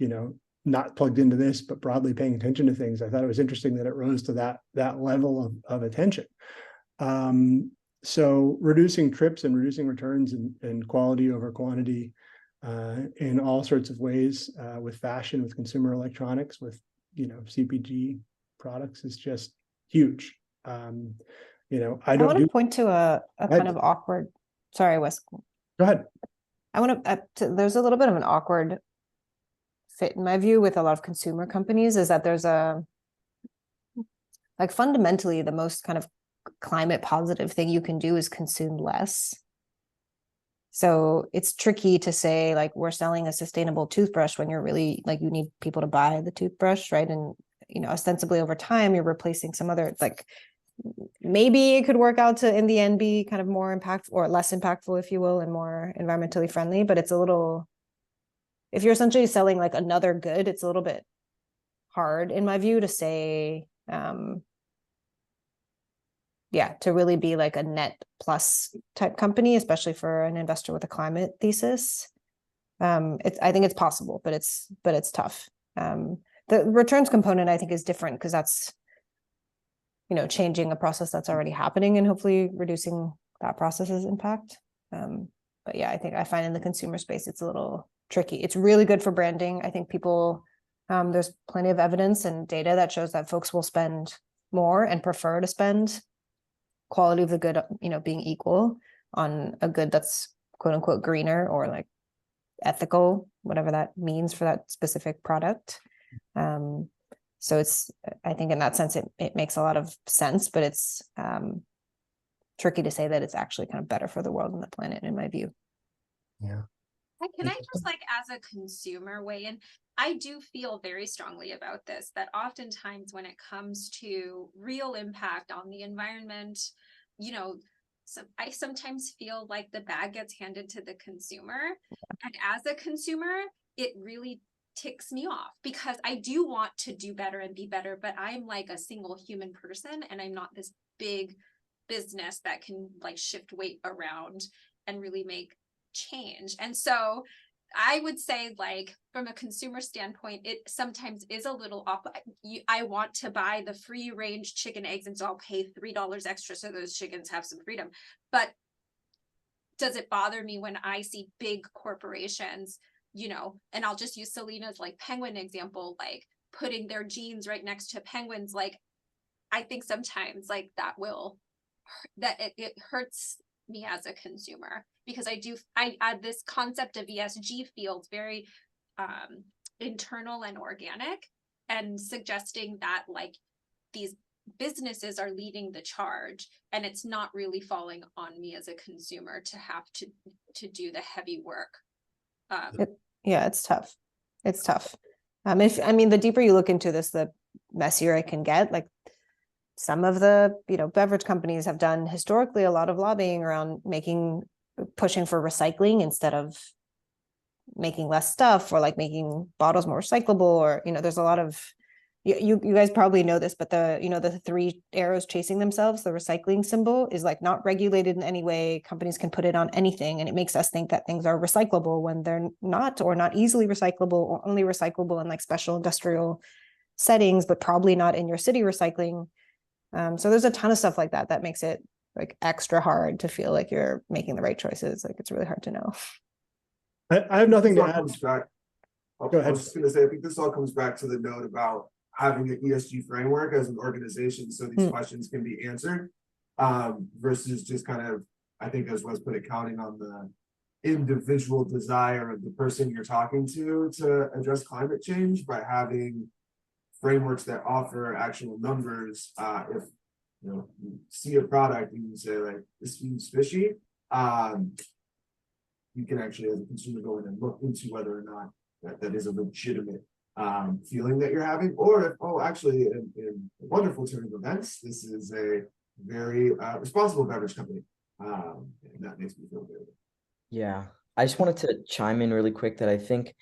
not plugged into this, but broadly paying attention to things, I thought it was interesting that it rose to that level of attention. So reducing trips and reducing returns and quality over quantity in all sorts of ways with fashion, with consumer electronics, with CPG products is just huge. I want to point to a kind of awkward. Sorry, Wes. Go ahead. I want to. There's a little bit of an awkward fit in my view with a lot of consumer companies, is that there's fundamentally the most kind of climate positive thing you can do is consume less. So it's tricky to say we're selling a sustainable toothbrush when you're really you need people to buy the toothbrush, right? And ostensibly over time you're replacing some other maybe it could work out to in the end be kind of more impactful or less impactful, if you will, and more environmentally friendly, but it's a little, if you're essentially selling another good, it's a little bit hard in my view to say, to really be a net plus type company, especially for an investor with a climate thesis. I think it's possible, but it's tough. The returns component I think is different because that's, changing a process that's already happening and hopefully reducing that process's impact. But yeah, I think I find in the consumer space, it's a little tricky. It's really good for branding. I think people, there's plenty of evidence and data that shows that folks will spend more and prefer to spend quality of the good, being equal on a good that's quote unquote greener or ethical, whatever that means for that specific product. So I think in that sense, it makes a lot of sense, but it's tricky to say that it's actually kind of better for the world and the planet, in my view. Yeah. Can I just like as a consumer weigh in? I do feel very strongly about this, that oftentimes when it comes to real impact on the environment, you know, I sometimes feel like the bag gets handed to the consumer. And as a consumer, it really ticks me off because I do want to do better and be better, but I'm like a single human person and I'm not this big business that can like shift weight around and really make change. And so I would say, like, from a consumer standpoint, it sometimes is a little off. I want to buy the free range chicken eggs, and so I'll pay $3 extra so those chickens have some freedom. But does it bother me when I see big corporations, you know, and I'll just use Selena's like penguin example, like putting their jeans right next to penguins? Like, I think sometimes like it hurts me as a consumer, because I this concept of ESG feels very internal and organic, and suggesting that like these businesses are leading the charge and it's not really falling on me as a consumer to have to do the heavy work. Yeah, it's tough. It's tough. The deeper you look into this, the messier it can get. Like, some of the, beverage companies have done historically a lot of lobbying around pushing for recycling instead of making less stuff, or like making bottles more recyclable, or, there's a lot of, you guys probably know this, but the 3 arrows chasing themselves, the recycling symbol is like not regulated in any way. Companies can put it on anything, and it makes us think that things are recyclable when they're not, or not easily recyclable, or only recyclable in like special industrial settings, but probably not in your city recycling. So there's a ton of stuff like that makes it like extra hard to feel like you're making the right choices. Like, it's really hard to know. I have nothing to add. Go ahead. I was just going to say, I think this all comes back to the note about having an ESG framework as an organization, so these questions can be answered, versus just kind of, I think, as Wes put it, counting on the individual desire of the person you're talking to address climate change, by having frameworks that offer actual numbers. If you see a product and you say like, this seems fishy, you can actually, as a consumer, go in and look into whether or not that is a legitimate feeling that you're having, or if, actually, in wonderful turn of events, this is a very responsible beverage company, and that makes me feel good. Yeah, I just wanted to chime in really quick that I think,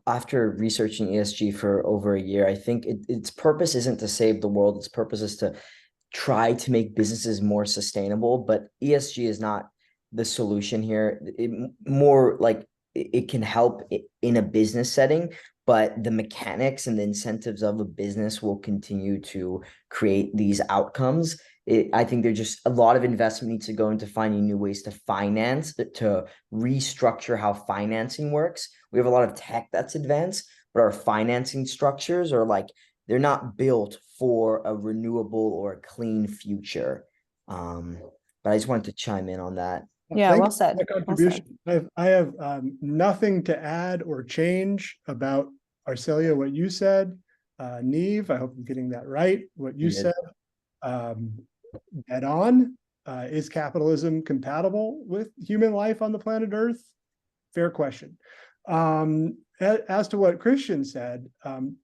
after researching ESG for over a year, I think its purpose isn't to save the world. Its purpose is to try to make businesses more sustainable. But ESG is not the solution here. It can help in a business setting, but the mechanics and the incentives of a business will continue to create these outcomes. I think there's just a lot of investment needs to go into finding new ways to finance, to restructure how financing works. We have a lot of tech that's advanced, but our financing structures are like, they're not built for a renewable or a clean future. But I just wanted to chime in on that. Yeah, well said. Contribution. I have nothing to add or change about Arcelia, what you said. Neve, I hope I'm getting that right. What you said. Dead on. Is capitalism compatible with human life on the planet Earth? Fair question. As to what Christian said,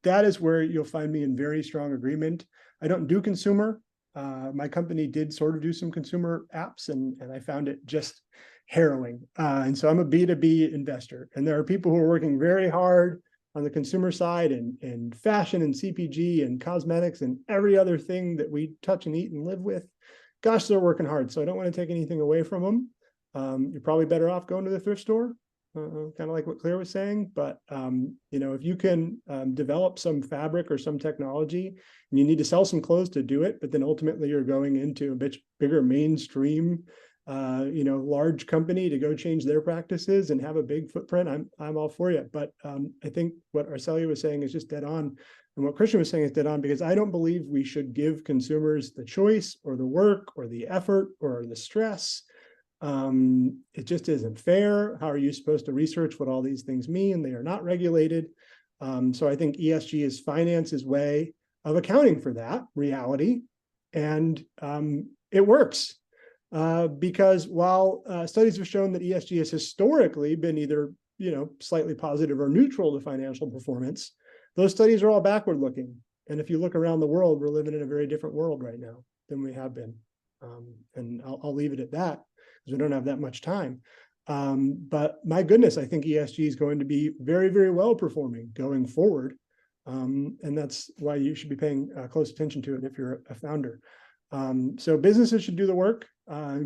that is where you'll find me in very strong agreement. I don't do consumer. My company did sort of do some consumer apps, and I found it just harrowing. And so I'm a B2B investor, and there are people who are working very hard on the consumer side, and fashion and CPG and cosmetics and every other thing that we touch and eat and live with. Gosh, they're working hard. So I don't want to take anything away from them. You're probably better off going to the thrift store, kind of like what Claire was saying. But, if you can develop some fabric or some technology, and you need to sell some clothes to do it, but then ultimately you're going into a bit bigger mainstream, large company to go change their practices and have a big footprint, I'm all for you. But I think what Arcelia was saying is just dead on. And what Christian was saying is dead on, because I don't believe we should give consumers the choice or the work or the effort or the stress. It just isn't fair. How are you supposed to research what all these things mean? They are not regulated. So I think ESG is finance's way of accounting for that reality. And it works. because while studies have shown that ESG has historically been either, slightly positive or neutral to financial performance, those studies are all backward looking. And if you look around the world, we're living in a very different world right now than we have been. And I'll leave it at that because we don't have that much time. But my goodness, I think ESG is going to be very, very well performing going forward. And that's why you should be paying close attention to it if you're a founder. So businesses should do the work,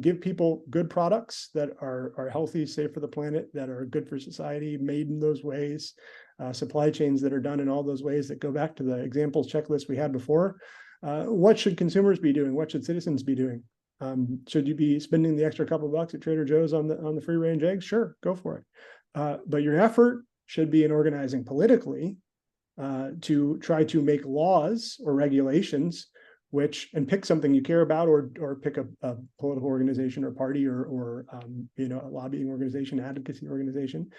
give people good products that are healthy, safe for the planet, that are good for society, made in those ways, supply chains that are done in all those ways that go back to the examples checklist we had before. What should consumers be doing? What should citizens be doing? Should you be spending the extra couple bucks at Trader Joe's on the free range eggs? Sure, go for it. But your effort should be in organizing politically to try to make laws or regulations and pick something you care about, or pick a political organization or party or a lobbying organization, advocacy organization.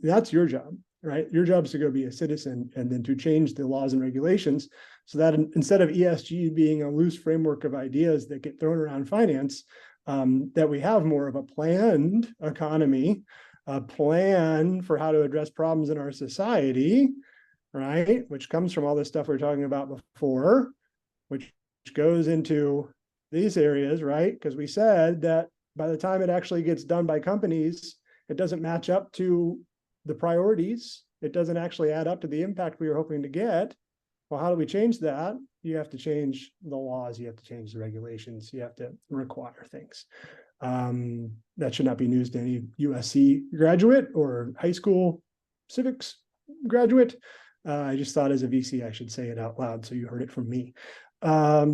That's your job, right? Your job is to go be a citizen and then to change the laws and regulations so that instead of ESG being a loose framework of ideas that get thrown around finance, that we have more of a planned economy, a plan for how to address problems in our society, right? Which comes from all this stuff we were talking about before, which goes into these areas, right? Because we said that by the time it actually gets done by companies, it doesn't match up to the priorities. It doesn't actually add up to the impact we were hoping to get. Well, how do we change that? You have to change the laws. You have to change the regulations. You have to require things. That should not be news to any USC graduate or high school civics graduate. I just thought as a VC, I should say it out loud so you heard it from me. Yeah,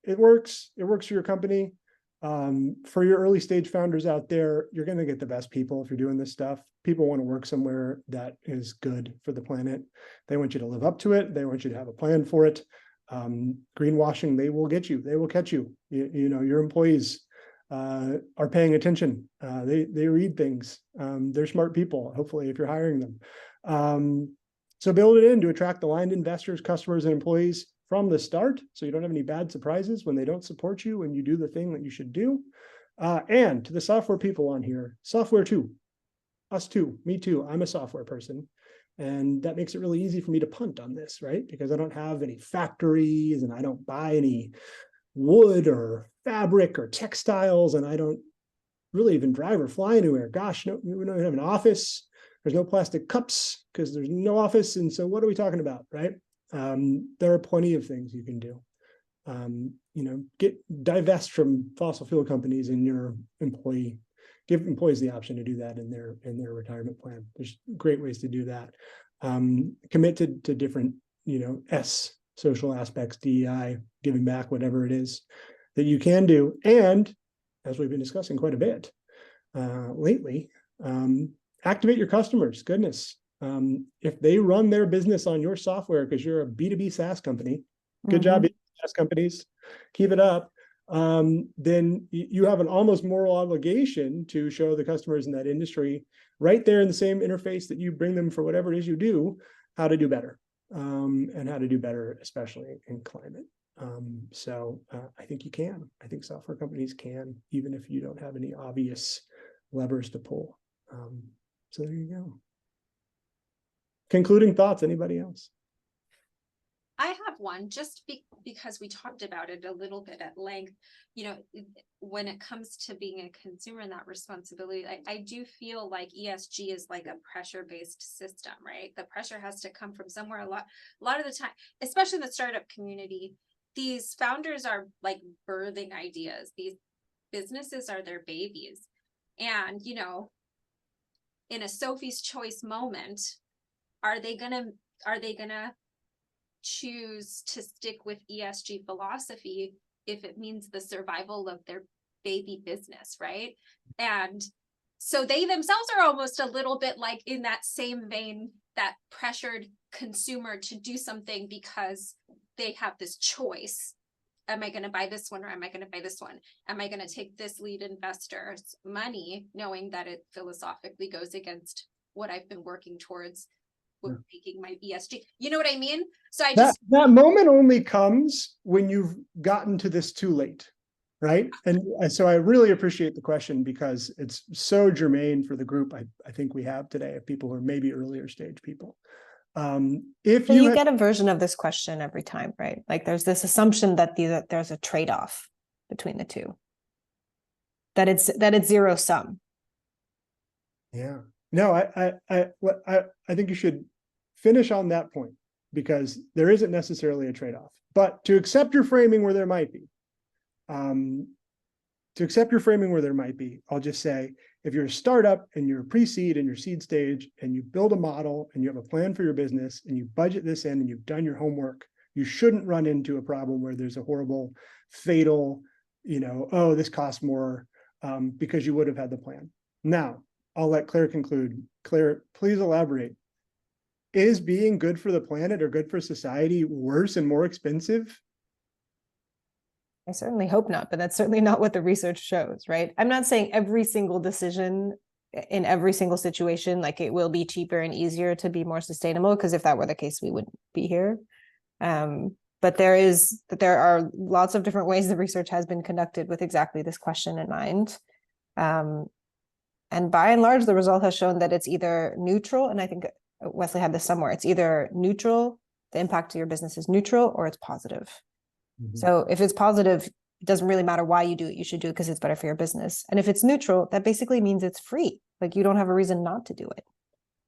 it works. It works for your company. For your early stage founders out there, you're going to get the best people if you're doing this stuff. People want to work somewhere that is good for the planet. They want you to live up to it. They want you to have a plan for it. Greenwashing, they will get you. They will catch you. Your employees are paying attention. They read things. They're smart people, hopefully, if you're hiring them. So build it in to attract aligned investors, customers, and employees from the start, so you don't have any bad surprises when they don't support you when you do the thing that you should do. And to the software people on here, software too, us too, me too. I'm a software person, and that makes it really easy for me to punt on this, right? Because I don't have any factories, and I don't buy any wood or fabric or textiles, and I don't really even drive or fly anywhere. Gosh, no, we don't even have an office. There's no plastic cups because there's no office. And so what are we talking about, right? There are plenty of things you can do. Divest from fossil fuel companies in your employee. Give employees the option to do that in their retirement plan. There's great ways to do that. Commit to different, social aspects, DEI, giving back, whatever it is that you can do. And as we've been discussing quite a bit lately, activate your customers. Goodness. If they run their business on your software because you're a B2B SaaS company, good job, SaaS companies, keep it up. Then you have an almost moral obligation to show the customers in that industry right there in the same interface that you bring them for whatever it is you do, how to do better, and how to do better, especially in climate. I think you can. I think software companies can, even if you don't have any obvious levers to pull. So there you go. Concluding thoughts, anybody else? I have one just because we talked about it a little bit at length. When it comes to being a consumer and that responsibility, I do feel like ESG is like a pressure-based system, right? The pressure has to come from somewhere. A lot of the time, especially in the startup community, these founders are like birthing ideas. These businesses are their babies. And, in a Sophie's Choice moment, are they gonna choose to stick with ESG philosophy if it means the survival of their baby business, right? And so they themselves are almost a little bit like in that same vein, that pressured consumer to do something because they have this choice. Am I going to buy this one or am I going to buy this one? Am I going to take this lead investor's money, knowing that it philosophically goes against what I've been working towards with making my ESG? You know what I mean? So that moment only comes when you've gotten to this too late. right? And so I really appreciate the question because it's so germane for the group I think we have today of people who are maybe earlier stage people. If So you you had, get a version of this question every time, right? Like there's this assumption that there's a trade-off between the two. That it's zero sum. yeah, no, I think you should finish on that point because there isn't necessarily a trade-off. But to accept your framing where there might be, I'll just say, if you're a startup and you're pre-seed and you're seed stage and you build a model and you have a plan for your business and you budget this in and you've done your homework, you shouldn't run into a problem where there's a horrible, fatal, oh, this costs more because you would have had the plan. Now, I'll let Claire conclude. Claire, please elaborate. Is being good for the planet or good for society worse and more expensive? I certainly hope not, but that's certainly not what the research shows, right? I'm not saying every single decision in every single situation, like it will be cheaper and easier to be more sustainable, because if that were the case, we wouldn't be here. But there are lots of different ways the research has been conducted with exactly this question in mind. And by and large, the result has shown that it's either neutral, and I think Wesley had this somewhere, it's either neutral, the impact to your business is neutral, or it's positive. Mm-hmm. So if it's positive, it doesn't really matter why you do it. You should do it because it's better for your business. And if it's neutral, that basically means it's free. Like you don't have a reason not to do it.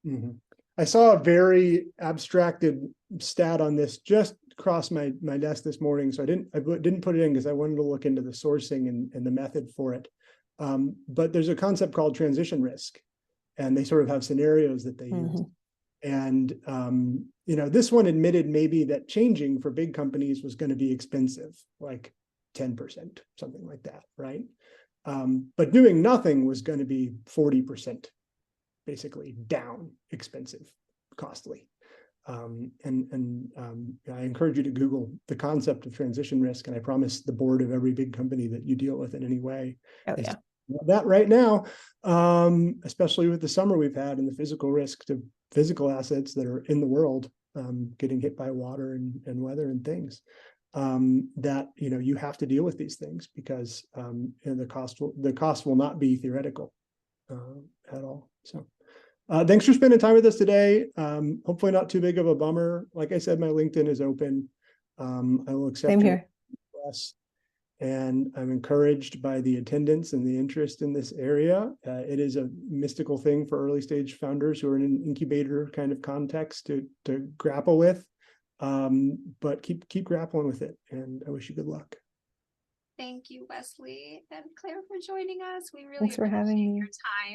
Mm-hmm. I saw a very abstracted stat on this just cross my desk this morning. So I didn't put it in because I wanted to look into the sourcing and the method for it. But there's a concept called transition risk, and they sort of have scenarios that they use. And, this one admitted maybe that changing for big companies was going to be expensive, like 10%, something like that, right? But doing nothing was going to be 40%, basically down, expensive, costly. I encourage you to Google the concept of transition risk, and I promise the board of every big company that you deal with in any way. Oh, yeah. That right now, especially with the summer we've had and the physical risk to physical assets that are in the world, getting hit by water and weather and things, that you have to deal with these things because the cost will not be theoretical at all. So thanks for spending time with us today. Hopefully not too big of a bummer. Like I said, my LinkedIn is open. I will accept Same your here. requests. And I'm encouraged by the attendance and the interest in this area. It is a mystical thing for early stage founders who are in an incubator kind of context to grapple with. But keep grappling with it, and I wish you good luck. Thank you, Wesley and Claire, for joining us. We really Thanks for having appreciate me. your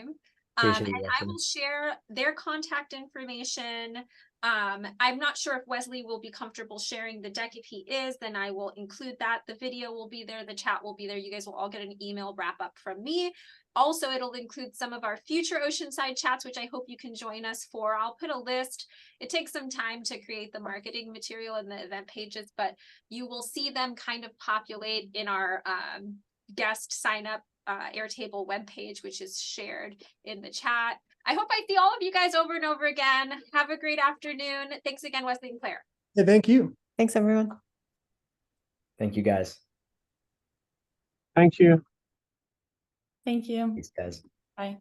time. Appreciate And you, I Wesley. will share their contact information. I'm not sure if Wesley will be comfortable sharing the deck. If he is, then I will include that. The video will be there, the chat will be there. You guys will all get an email wrap up from me. Also, it'll include some of our future Oceanside chats, which I hope you can join us for. I'll put a list. It takes some time to create the marketing material and the event pages, but you will see them kind of populate in our guest sign up Airtable webpage, which is shared in the chat. I hope I see all of you guys over and over again. Have a great afternoon. Thanks again, Wesley and Claire. Yeah, thank you. Thanks, everyone. Thank you, guys. Thank you. Thank you. Thanks, guys. Bye.